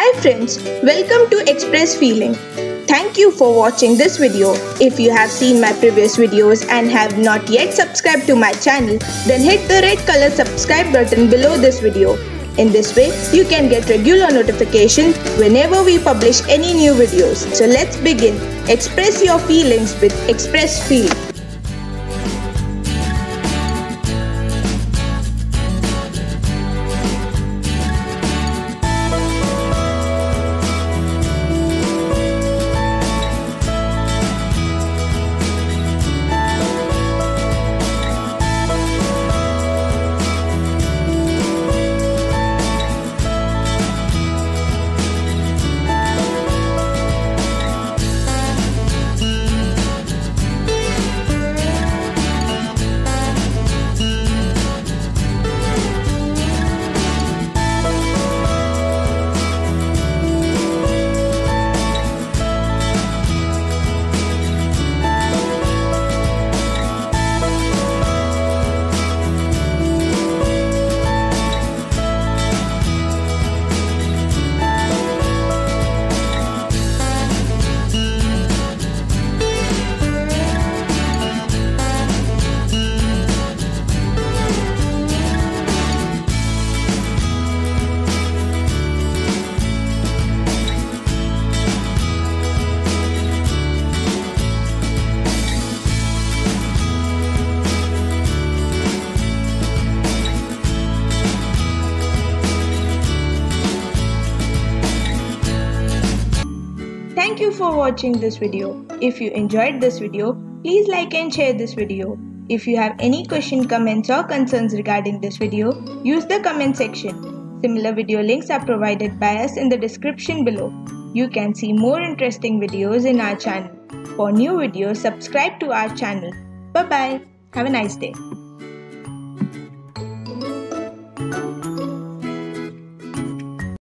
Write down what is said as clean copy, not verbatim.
Hi friends, welcome to Express Feeling. Thank you for watching this video. If you have seen my previous videos and have not yet subscribed to my channel, then hit the red color subscribe button below this video. In this way, you can get regular notifications whenever we publish any new videos. So let's begin. Express your feelings with Express Feel. Thank you for watching this video. If you enjoyed this video, please like and share this video. If you have any question, comments or concerns regarding this video, use the comment section. Similar video links are provided by us in the description below. You can see more interesting videos in our channel. For new videos, subscribe to our channel. Bye bye. Have a nice day.